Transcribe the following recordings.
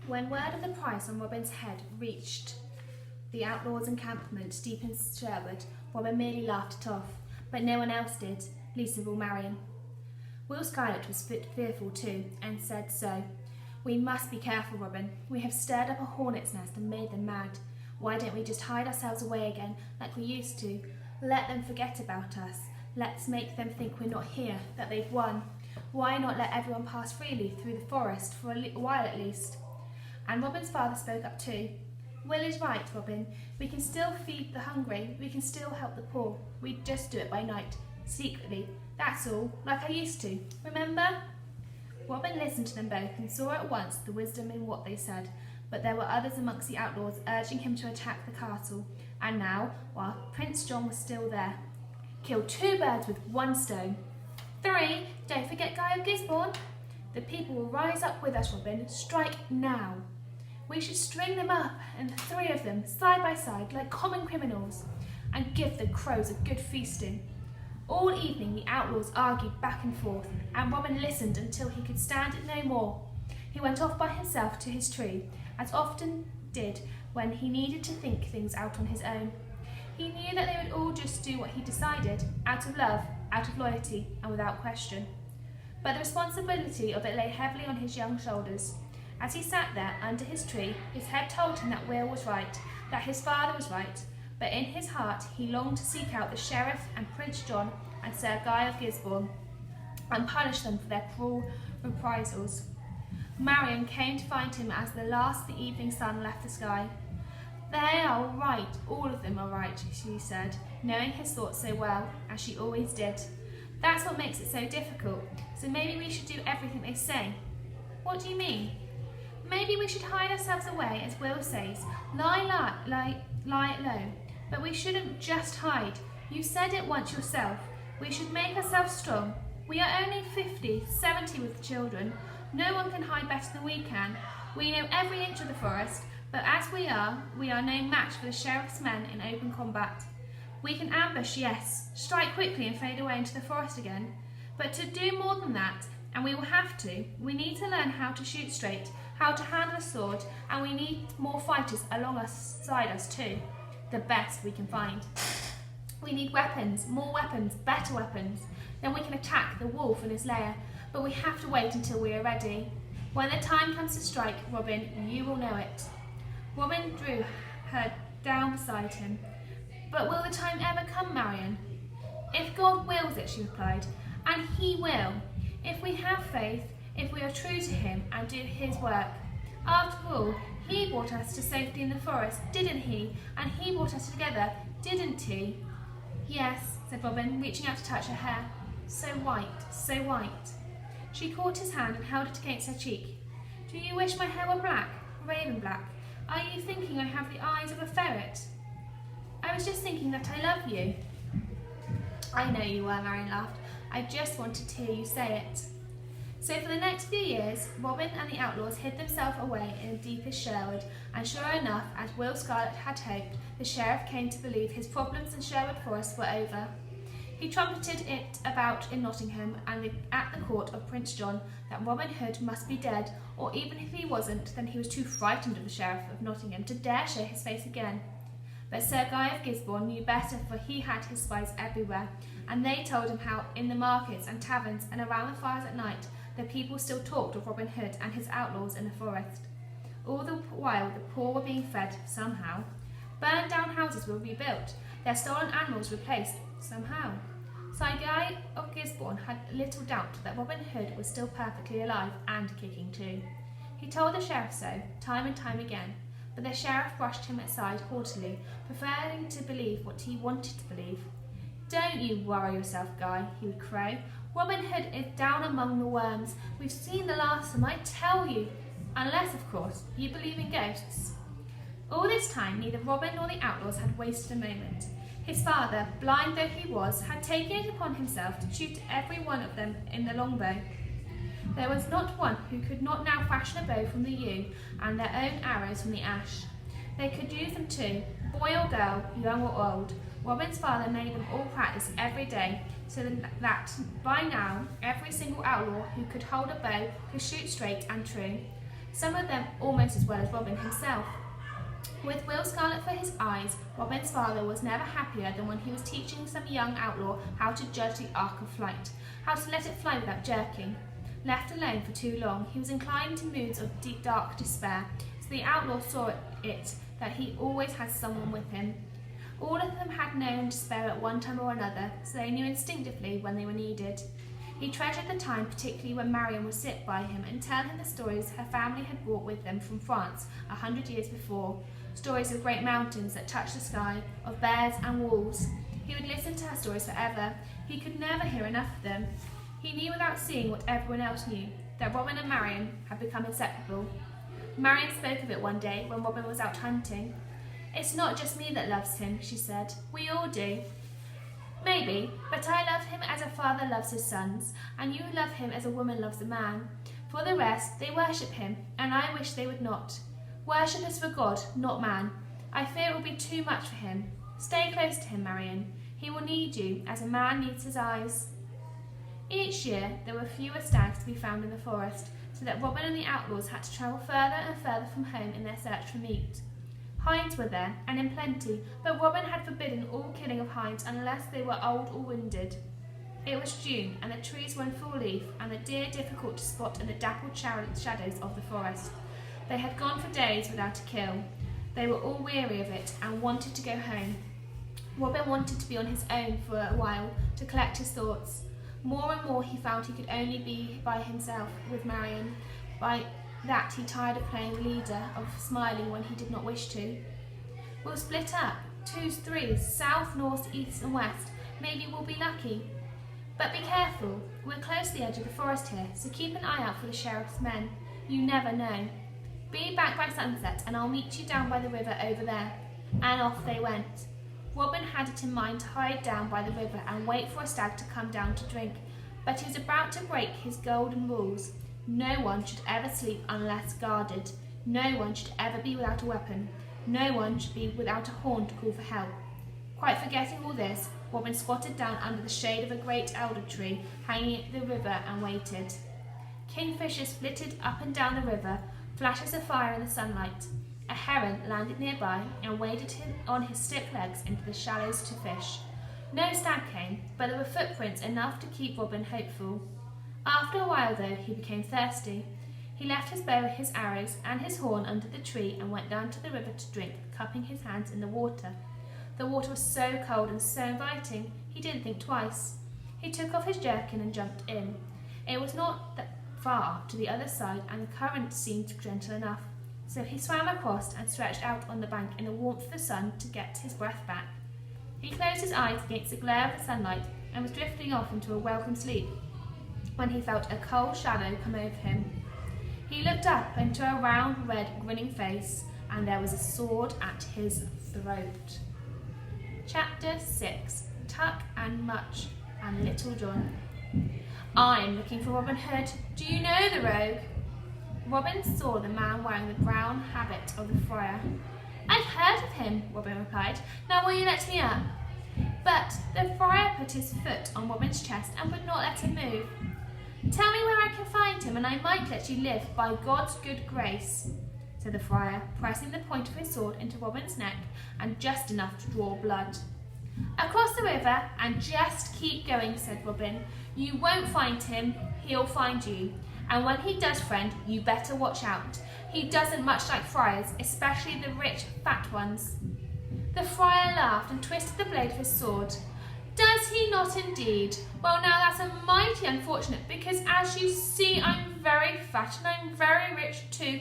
When word of the price on Robin's head reached the outlaws' encampment deep in Sherwood, Robin merely laughed it off, but no one else did, least of all Marian. Will Scarlet was fearful too, and said so. "We must be careful, Robin. We have stirred up a hornet's nest and made them mad. Why don't we just hide ourselves away again, like we used to? Let them forget about us. Let's make them think we're not here, that they've won. Why not let everyone pass freely through the forest, for a while at least?" And Robin's father spoke up too. "Will is right, Robin. We can still feed the hungry, we can still help the poor. We just do it by night, secretly, that's all, like I used to. Remember?" Robin listened to them both and saw at once the wisdom in what they said, but there were others amongst the outlaws urging him to attack the castle, and now, while Prince John was still there, kill 2 birds with 1 stone. 3, don't forget Guy of Gisborne. The people will rise up with us, Robin. Strike now. We should string them up, and 3 of them, side by side, like common criminals, and give the crows a good feasting. All evening the outlaws argued back and forth, and Robin listened until he could stand it no more. He went off by himself to his tree, as often did when he needed to think things out on his own. He knew that they would all just do what he decided, out of love, out of loyalty, and without question. But the responsibility of it lay heavily on his young shoulders. As he sat there under his tree, his head told him that Will was right, that his father was right, but in his heart he longed to seek out the Sheriff and Prince John and Sir Guy of Gisborne, and punish them for their cruel reprisals. Marian came to find him as the evening sun left the sky. "They are right, all of them are right," she said, knowing his thoughts so well, as she always did. "That's what makes it so difficult, so maybe we should do everything they say." "What do you mean?" "Maybe we should hide ourselves away, as Will says, lie low, but we shouldn't just hide. You said it once yourself. We should make ourselves strong. We are only 50, 70 with the children. No one can hide better than we can. We know every inch of the forest, but as we are no match for the Sheriff's men in open combat. We can ambush, yes, strike quickly and fade away into the forest again. But to do more than that, and we will have to, we need to learn how to shoot straight, how to handle a sword, and we need more fighters alongside us too, the best we can find. We need weapons, more weapons, better weapons. Then we can attack the wolf in his lair, but we have to wait until we are ready. When the time comes to strike, Robin, you will know it." Robin drew her down beside him. "But will the time ever come, Marian?" "If God wills it," she replied, "and he will. If we have faith, if we are true to him and do his work. After all, he brought us to safety in the forest, didn't he? And he brought us together, didn't he?" "Yes," said Robin, reaching out to touch her hair. So white, so white. She caught his hand and held it against her cheek. "Do you wish my hair were black, raven black? Are you thinking I have the eyes of a ferret?" "I was just thinking that I love you." "I know you were," Marian laughed. "I just wanted to hear you say it." So for the next few years, Robin and the outlaws hid themselves away in the deepest Sherwood, and sure enough, as Will Scarlet had hoped, the Sheriff came to believe his problems in Sherwood Forest were over. He trumpeted it about in Nottingham and at the court of Prince John that Robin Hood must be dead, or even if he wasn't, then he was too frightened of the Sheriff of Nottingham to dare show his face again. But Sir Guy of Gisborne knew better, for he had his spies everywhere, and they told him how in the markets and taverns and around the fires at night the people still talked of Robin Hood and his outlaws in the forest. All the while the poor were being fed somehow. Burned down houses were rebuilt, their stolen animals replaced somehow. Sir Guy of Gisborne had little doubt that Robin Hood was still perfectly alive and kicking too. He told the Sheriff so, time and time again, but the Sheriff brushed him aside haughtily, preferring to believe what he wanted to believe. "Don't you worry yourself, Guy," he would crow. "Robin Hood is down among the worms. We've seen the last of him, I tell you. Unless, of course, you believe in ghosts." All this time, neither Robin nor the outlaws had wasted a moment. His father, blind though he was, had taken it upon himself to shoot every one of them in the longbow. There was not one who could not now fashion a bow from the yew and their own arrows from the ash. They could use them too, boy or girl, young or old. Robin's father made them all practice every day, so that by now every single outlaw who could hold a bow could shoot straight and true. some of them almost as well as Robin himself. With Will Scarlet for his eyes, Robin's father was never happier than when he was teaching some young outlaw how to judge the arc of flight, how to let it fly without jerking. Left alone for too long, he was inclined to moods of deep, dark despair, so the outlaw saw it that he always had someone with him. All of them had known despair at one time or another, so they knew instinctively when they were needed. He treasured the time, particularly when Marion would sit by him and tell him the stories her family had brought with them from France 100 years before, stories of great mountains that touched the sky, of bears and wolves. He would listen to her stories forever. He could never hear enough of them. He knew without seeing what everyone else knew, that Robin and Marion had become inseparable. Marion spoke of it one day when Robin was out hunting. "It's not just me that loves him," she said. "We all do." "Maybe, but I love him as a father loves his sons, and you love him as a woman loves a man. For the rest, they worship him, and I wish they would not. Worship is for God, not man. I fear it will be too much for him. Stay close to him, Marion. He will need you, as a man needs his eyes." Each year, there were fewer stags to be found in the forest, so that Robin and the outlaws had to travel further and further from home in their search for meat. Hinds were there, and in plenty, but Robin had forbidden all killing of hinds unless they were old or wounded. It was June, and the trees were in full leaf, and the deer difficult to spot in the dappled shadows of the forest. They had gone for days without a kill. They were all weary of it, and wanted to go home. Robin wanted to be on his own for a while, to collect his thoughts. More and more he found he could only be by himself with Marion. By that he tired of playing the leader, of smiling when he did not wish to. "We'll split up, 2s, 3s, south, north, east and west. Maybe we'll be lucky. But be careful. We're close to the edge of the forest here, so keep an eye out for the sheriff's men. You never know. Be back by sunset, and I'll meet you down by the river over there." And off they went. Robin had it in mind to hide down by the river and wait for a stag to come down to drink, but he was about to break his golden rules. No one should ever sleep unless guarded. No one should ever be without a weapon. No one should be without a horn to call for help. Quite forgetting all this, Robin squatted down under the shade of a great elder tree hanging at the river and waited. Kingfishers flitted up and down the river, flashes of fire in the sunlight. A heron landed nearby and waded on his stiff legs into the shallows to fish. No stag came, but there were footprints enough to keep Robin hopeful. After a while, though, he became thirsty. He left his bow, his arrows, and his horn under the tree and went down to the river to drink, cupping his hands in the water. The water was so cold and so inviting, he didn't think twice. He took off his jerkin and jumped in. It was not that far to the other side, and the current seemed gentle enough. So he swam across and stretched out on the bank in the warmth of the sun to get his breath back. He closed his eyes against the glare of the sunlight and was drifting off into a welcome sleep when he felt a cold shadow come over him. He looked up into a round, red, grinning face, and there was a sword at his throat. Chapter 6. Tuck and Much and Little John. "I'm looking for Robin Hood. Do you know the rogue?" Robin saw the man wearing the brown habit of the friar. "I've heard of him," Robin replied. "Now will you let me up?" But the friar put his foot on Robin's chest and would not let him move. "Tell me where I can find him, and I might let you live, by God's good grace," said the friar, pressing the point of his sword into Robin's neck and just enough to draw blood. "Across the river, and just keep going," said Robin. "You won't find him, he'll find you. And when he does, friend, you better watch out. He doesn't much like friars, especially the rich, fat ones." The friar laughed and twisted the blade of his sword. "Does he not indeed? Well, now that's a mighty unfortunate, because as you see, I'm very fat and I'm very rich too.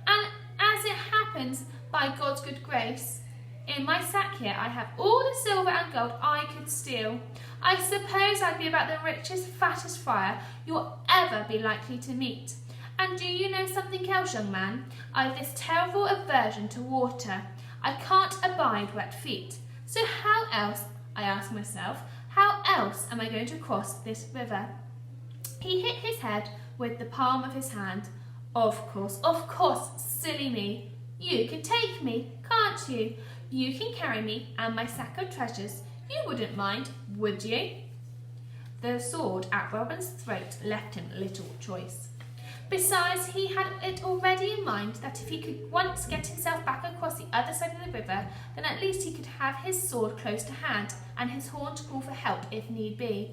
And as it happens, by God's good grace, in my sack here I have all the silver and gold I could steal. I suppose I'd be about the richest, fattest friar you'll ever be likely to meet. And do you know something else, young man? I've this terrible aversion to water. I can't abide wet feet. So how else, I ask myself, how else am I going to cross this river?" He hit his head with the palm of his hand. Of course, silly me. You can take me, can't you? You can carry me and my sack of treasures. You wouldn't mind, would you?" The sword at Robin's throat left him little choice. Besides, he had it already in mind that if he could once get himself back across the other side of the river, then at least he could have his sword close to hand, and his horn to call for help if need be,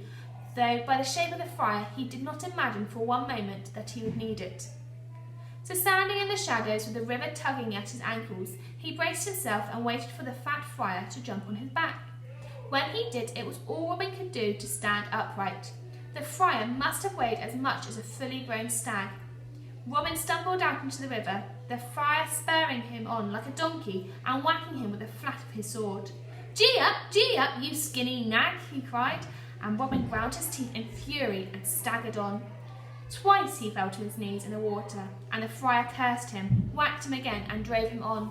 though by the shape of the friar he did not imagine for one moment that he would need it. So standing in the shadows with the river tugging at his ankles, he braced himself and waited for the fat friar to jump on his back. When he did, it was all Robin could do to stand upright. The friar must have weighed as much as a fully grown stag. Robin stumbled out into the river, the friar spurring him on like a donkey and whacking him with the flat of his sword. Gee up, you skinny nag, he cried, and Robin ground his teeth in fury and staggered on. Twice he fell to his knees in the water, and the friar cursed him, whacked him again, and drove him on.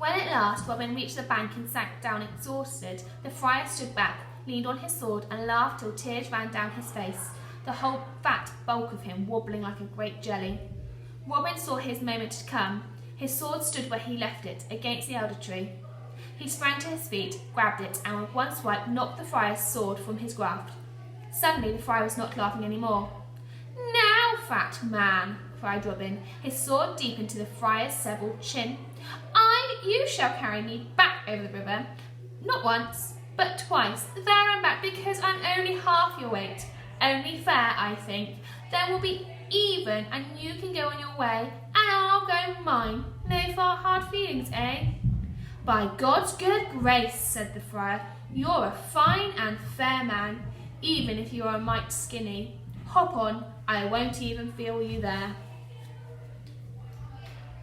When at last Robin reached the bank and sank down exhausted, the friar stood back, leaned on his sword, and laughed till tears ran down his face, the whole fat bulk of him wobbling like a great jelly. Robin saw his moment to come. His sword stood where he left it, against the elder tree. He sprang to his feet, grabbed it, and with one swipe knocked the friar's sword from his grasp. Suddenly the friar was not laughing any more. Now, fat man, cried Robin, his sword deep into the friar's severed chin, you shall carry me back over the river, not once, but twice, there and back, because I'm only half your weight. Only fair, I think. Then we'll be even, and you can go on your way, and I'll go mine. No hard feelings, eh? By God's good grace, said the friar, you're a fine and fair man, even if you're a mite skinny. Hop on, I won't even feel you there.